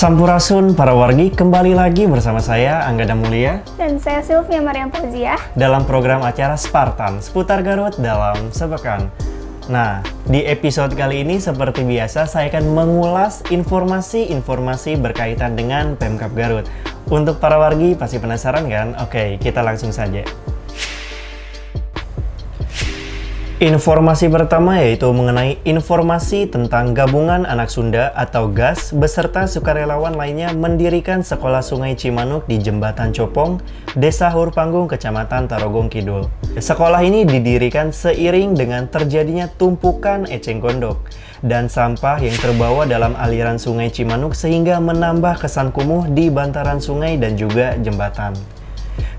Sampurasun para wargi, kembali lagi bersama saya Anggada Mulia dan saya Sylvia Mariam Fauziah dalam program acara Spartan seputar Garut dalam sepekan. Nah, di episode kali ini seperti biasa saya akan mengulas informasi-informasi berkaitan dengan Pemkab Garut. Untuk para wargi pasti penasaran kan? Oke, kita langsung saja. Informasi pertama yaitu mengenai informasi tentang Gabungan Anak Sunda atau GAS beserta sukarelawan lainnya mendirikan Sekolah Sungai Cimanuk di Jembatan Copong, Desa Hurpanggung, Kecamatan Tarogong Kidul. Sekolah ini didirikan seiring dengan terjadinya tumpukan eceng gondok dan sampah yang terbawa dalam aliran Sungai Cimanuk sehingga menambah kesan kumuh di bantaran sungai dan juga jembatan.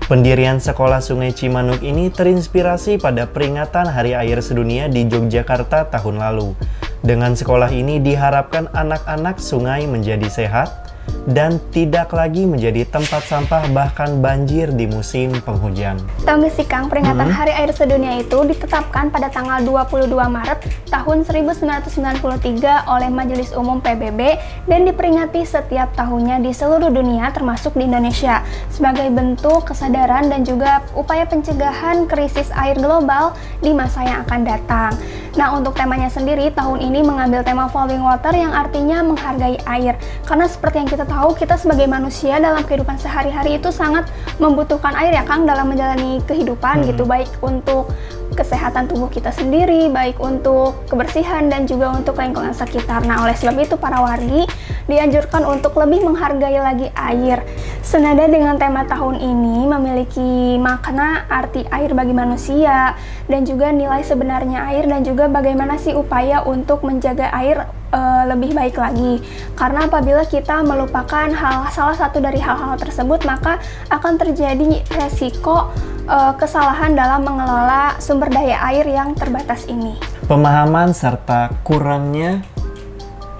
Pendirian Sekolah Sungai Cimanuk ini terinspirasi pada peringatan Hari Air Sedunia di Yogyakarta tahun lalu. Dengan sekolah ini diharapkan anak-anak sungai menjadi sehat dan tidak lagi menjadi tempat sampah bahkan banjir di musim penghujan. Tahu nggak sih Kang, peringatan Hari Air Sedunia itu ditetapkan pada tanggal 22 Maret tahun 1993 oleh Majelis Umum PBB dan diperingati setiap tahunnya di seluruh dunia termasuk di Indonesia sebagai bentuk kesadaran dan juga upaya pencegahan krisis air global di masa yang akan datang. Nah, untuk temanya sendiri tahun ini mengambil tema Flowing Water yang artinya menghargai air. Karena seperti yang kita tahu, kita sebagai manusia dalam kehidupan sehari-hari itu sangat membutuhkan air ya Kang dalam menjalani kehidupan gitu, baik untuk kesehatan tubuh kita sendiri, baik untuk kebersihan dan juga untuk lingkungan sekitar. Nah, oleh sebab itu para wargi dianjurkan untuk lebih menghargai lagi air. Senada dengan tema tahun ini memiliki makna arti air bagi manusia dan juga nilai sebenarnya air dan juga bagaimana sih upaya untuk menjaga air lebih baik lagi. Karena apabila kita melupakan salah satu dari hal-hal tersebut, maka akan terjadi resiko kesalahan dalam mengelola sumber daya air yang terbatas ini. Pemahaman serta kurangnya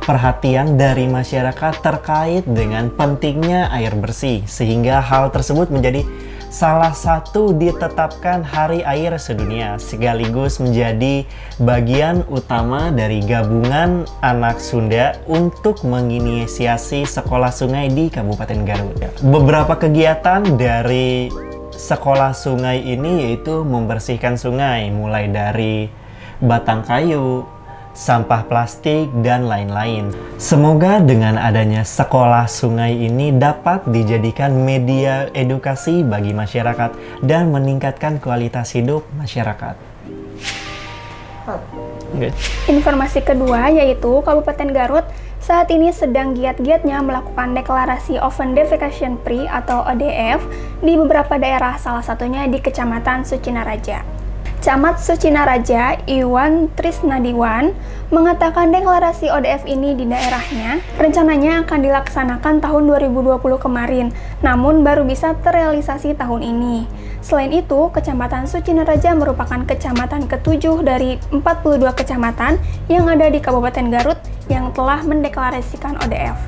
perhatian dari masyarakat terkait dengan pentingnya air bersih, sehingga hal tersebut menjadi salah satu ditetapkan Hari Air Sedunia, sekaligus menjadi bagian utama dari Gabungan Anak Sunda untuk menginisiasi sekolah sungai di Kabupaten Garut. Beberapa kegiatan dari sekolah sungai ini yaitu membersihkan sungai, mulai dari batang kayu, sampah plastik, dan lain-lain. Semoga dengan adanya sekolah sungai ini dapat dijadikan media edukasi bagi masyarakat dan meningkatkan kualitas hidup masyarakat. Informasi kedua yaitu Kabupaten Garut saat ini sedang giat-giatnya melakukan deklarasi Open Defecation Free atau ODF di beberapa daerah, salah satunya di Kecamatan Sucinaraja. Camat Sucinaraja, Iwan Trisnadiwan, mengatakan deklarasi ODF ini di daerahnya rencananya akan dilaksanakan tahun 2020 kemarin, namun baru bisa terrealisasi tahun ini. Selain itu, Kecamatan Sucinaraja merupakan kecamatan ke-7 dari 42 kecamatan yang ada di Kabupaten Garut yang telah mendeklarasikan ODF.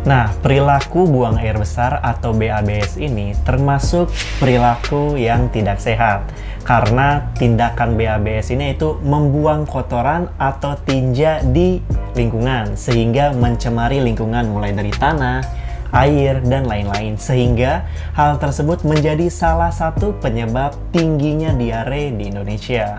Nah, perilaku buang air besar atau BABS ini termasuk perilaku yang tidak sehat. Karena tindakan BABS ini itu membuang kotoran atau tinja di lingkungan sehingga mencemari lingkungan mulai dari tanah, air, dan lain-lain. Sehingga hal tersebut menjadi salah satu penyebab tingginya diare di Indonesia.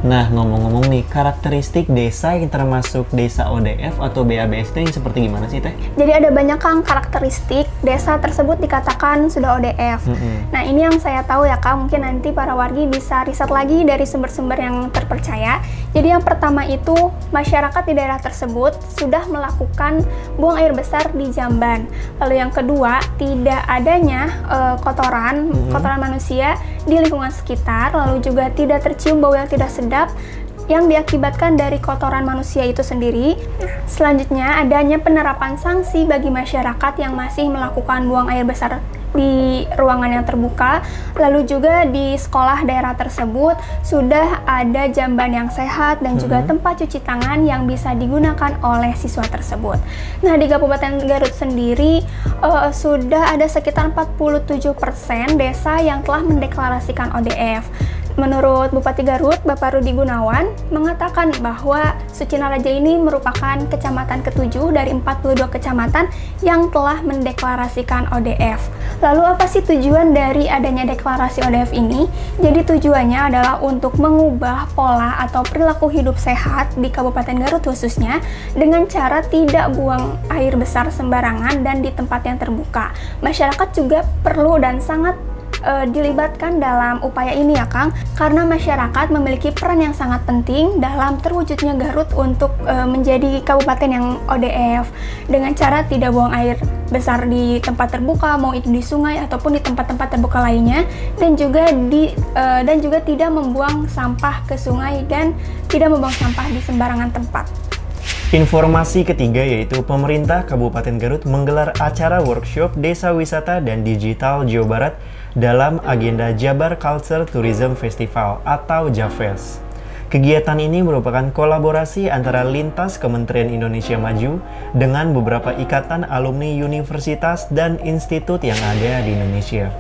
Nah, ngomong-ngomong nih, karakteristik desa yang termasuk desa ODF atau BABS itu yang seperti gimana sih, Teh? Jadi ada banyak Kang karakteristik desa tersebut dikatakan sudah ODF. Nah, ini yang saya tahu ya Kang, mungkin nanti para wargi bisa riset lagi dari sumber-sumber yang terpercaya. Jadi yang pertama itu, masyarakat di daerah tersebut sudah melakukan buang air besar di jamban. Lalu yang kedua, tidak adanya kotoran manusia di lingkungan sekitar, lalu juga tidak tercium bau yang tidak sedap yang diakibatkan dari kotoran manusia itu sendiri. Selanjutnya, adanya penerapan sanksi bagi masyarakat yang masih melakukan buang air besar di ruangan yang terbuka. Lalu juga di sekolah daerah tersebut sudah ada jamban yang sehat dan juga tempat cuci tangan yang bisa digunakan oleh siswa tersebut. Nah, di Kabupaten Garut sendiri sudah ada sekitar 47% desa yang telah mendeklarasikan ODF. Menurut Bupati Garut, Bapak Rudi Gunawan, mengatakan bahwa Sucinaraja ini merupakan kecamatan ke-7 dari 42 kecamatan yang telah mendeklarasikan ODF. Lalu apa sih tujuan dari adanya deklarasi ODF ini? Jadi tujuannya adalah untuk mengubah pola atau perilaku hidup sehat di Kabupaten Garut khususnya dengan cara tidak buang air besar sembarangan dan di tempat yang terbuka. Masyarakat juga perlu dan sangat dilibatkan dalam upaya ini ya Kang, karena masyarakat memiliki peran yang sangat penting dalam terwujudnya Garut untuk menjadi kabupaten yang ODF dengan cara tidak buang air besar di tempat terbuka, mau itu di sungai ataupun di tempat-tempat terbuka lainnya, dan juga tidak membuang sampah ke sungai dan tidak membuang sampah di sembarangan tempat. Informasi ketiga yaitu pemerintah Kabupaten Garut menggelar acara workshop Desa Wisata dan Digital Jawa Barat dalam agenda Jabar Culture Tourism Festival atau JAVES. Kegiatan ini merupakan kolaborasi antara lintas Kementerian Indonesia Maju dengan beberapa ikatan alumni universitas dan institut yang ada di Indonesia.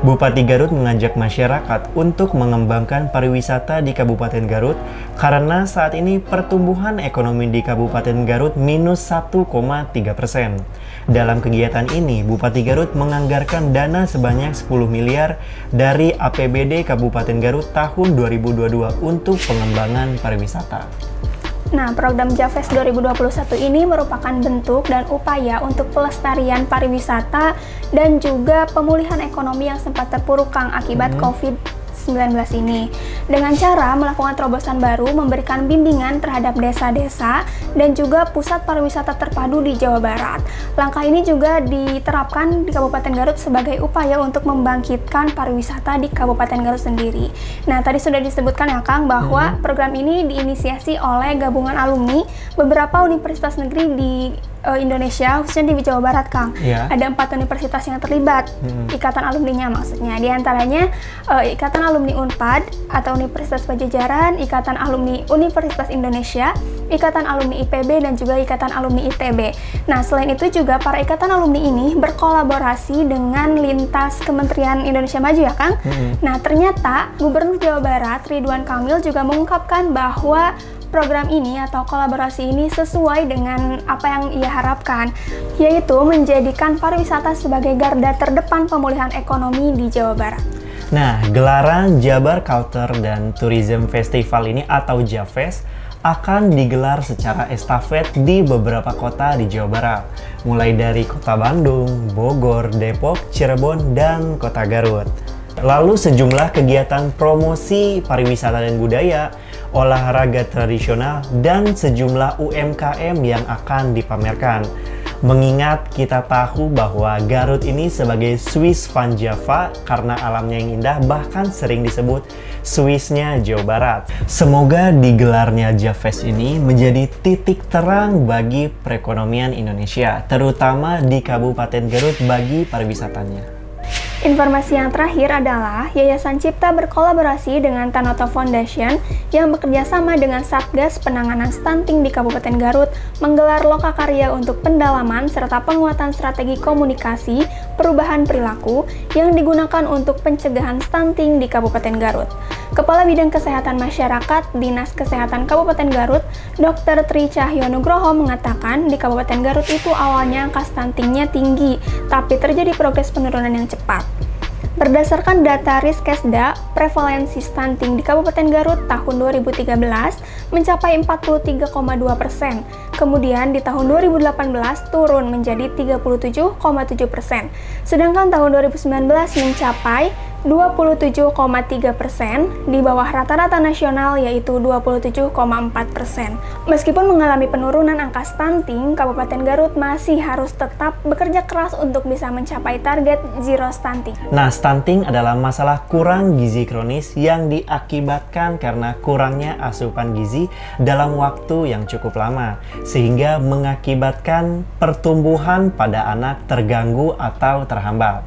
Bupati Garut mengajak masyarakat untuk mengembangkan pariwisata di Kabupaten Garut karena saat ini pertumbuhan ekonomi di Kabupaten Garut minus 1,3%. Dalam kegiatan ini, Bupati Garut menganggarkan dana sebanyak 10 miliar dari APBD Kabupaten Garut tahun 2022 untuk pengembangan pariwisata. Nah, program JAVES 2021 ini merupakan bentuk dan upaya untuk pelestarian pariwisata dan juga pemulihan ekonomi yang sempat terpuruk Kang akibat COVID-19 ini. Dengan cara melakukan terobosan baru, memberikan bimbingan terhadap desa-desa dan juga pusat pariwisata terpadu di Jawa Barat. Langkah ini juga diterapkan di Kabupaten Garut sebagai upaya untuk membangkitkan pariwisata di Kabupaten Garut sendiri. Nah, tadi sudah disebutkan ya Kang bahwa program ini diinisiasi oleh gabungan alumni beberapa universitas negeri di Indonesia, khususnya di Jawa Barat Kang. Ada 4 universitas yang terlibat, ikatan alumninya maksudnya. Di antaranya Ikatan Alumni Unpad atau Universitas Pajajaran, Ikatan Alumni Universitas Indonesia, Ikatan Alumni IPB, dan juga Ikatan Alumni ITB. Nah, selain itu juga para ikatan alumni ini berkolaborasi dengan lintas Kementerian Indonesia Maju ya Kang. Nah, ternyata Gubernur Jawa Barat Ridwan Kamil juga mengungkapkan bahwa program ini atau kolaborasi ini sesuai dengan apa yang ia harapkan, yaitu menjadikan pariwisata sebagai garda terdepan pemulihan ekonomi di Jawa Barat. Nah, gelaran Jabar Culture dan Tourism Festival ini atau JAVES akan digelar secara estafet di beberapa kota di Jawa Barat, mulai dari Kota Bandung, Bogor, Depok, Cirebon, dan Kota Garut. Lalu sejumlah kegiatan promosi pariwisata dan budaya, olahraga tradisional, dan sejumlah UMKM yang akan dipamerkan. Mengingat kita tahu bahwa Garut ini sebagai Swiss Van Java karena alamnya yang indah, bahkan sering disebut Swissnya Jawa Barat. Semoga digelarnya JAVES ini menjadi titik terang bagi perekonomian Indonesia, terutama di Kabupaten Garut bagi pariwisatanya. Informasi yang terakhir adalah Yayasan Cipta berkolaborasi dengan Tanoto Foundation yang bekerja sama dengan Satgas Penanganan Stunting di Kabupaten Garut menggelar lokakarya untuk pendalaman serta penguatan strategi komunikasi perubahan perilaku yang digunakan untuk pencegahan stunting di Kabupaten Garut. Kepala Bidang Kesehatan Masyarakat Dinas Kesehatan Kabupaten Garut, Dr. Tri Cahyonugroho mengatakan di Kabupaten Garut itu awalnya angka stuntingnya tinggi, tapi terjadi progres penurunan yang cepat. Berdasarkan data Riskesda, prevalensi stunting di Kabupaten Garut tahun 2013 mencapai 43,2%. Kemudian di tahun 2018 turun menjadi 37,7%. Sedangkan tahun 2019 mencapai 27,3%, di bawah rata-rata nasional yaitu 27,4%. Meskipun mengalami penurunan angka stunting, Kabupaten Garut masih harus tetap bekerja keras untuk bisa mencapai target zero stunting. Nah, stunting adalah masalah kurang gizi kronis yang diakibatkan mengakibatkan karena kurangnya asupan gizi dalam waktu yang cukup lama, sehingga mengakibatkan pertumbuhan pada anak terganggu atau terhambat.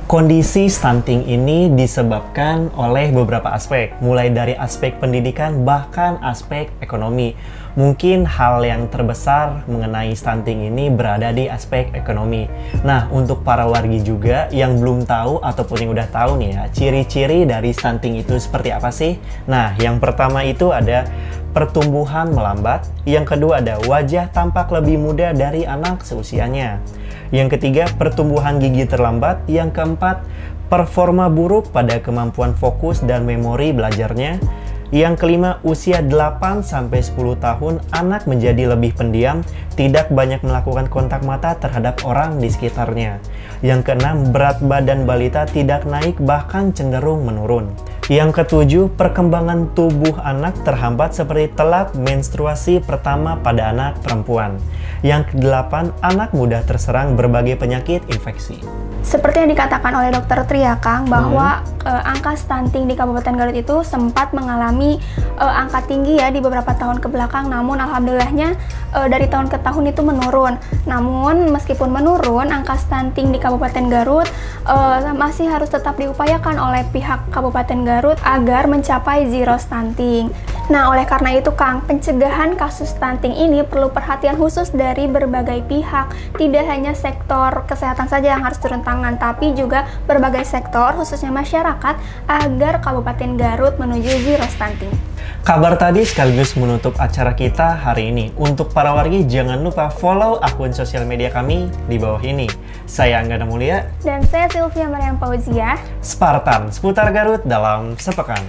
Kondisi stunting ini disebabkan oleh beberapa aspek, mulai dari aspek pendidikan bahkan aspek ekonomi. Mungkin hal yang terbesar mengenai stunting ini berada di aspek ekonomi. Nah, untuk para wargi juga yang belum tahu ataupun yang udah tahu nih ya, ciri-ciri dari stunting itu seperti apa sih? Nah, yang pertama itu ada pertumbuhan melambat. Yang kedua ada wajah tampak lebih muda dari anak seusianya. Yang ketiga, pertumbuhan gigi terlambat. Yang keempat, performa buruk pada kemampuan fokus dan memori belajarnya. Yang kelima, usia 8-10 tahun, anak menjadi lebih pendiam, tidak banyak melakukan kontak mata terhadap orang di sekitarnya. Yang keenam, berat badan balita tidak naik bahkan cenderung menurun. Yang ketujuh, perkembangan tubuh anak terhambat seperti telat menstruasi pertama pada anak perempuan. Yang kedelapan, anak mudah terserang berbagai penyakit infeksi. Seperti yang dikatakan oleh Dr. Tria, Kang, bahwa angka stunting di Kabupaten Garut itu sempat mengalami angka tinggi ya di beberapa tahun ke belakang, namun alhamdulillahnya dari tahun ke tahun itu menurun. Namun meskipun menurun, angka stunting di Kabupaten Garut masih harus tetap diupayakan oleh pihak Kabupaten Garut agar mencapai zero stunting. Nah, oleh karena itu, Kang, pencegahan kasus stunting ini perlu perhatian khusus dari berbagai pihak. Tidak hanya sektor kesehatan saja yang harus turun tangan, tapi juga berbagai sektor, khususnya masyarakat, agar Kabupaten Garut menuju zero stunting. Kabar tadi sekaligus menutup acara kita hari ini. Untuk para wargi, jangan lupa follow akun sosial media kami di bawah ini. Saya Anggana Mulia. Dan saya Sylvia Mariam Fauzia. Spartan, seputar Garut dalam sepekan.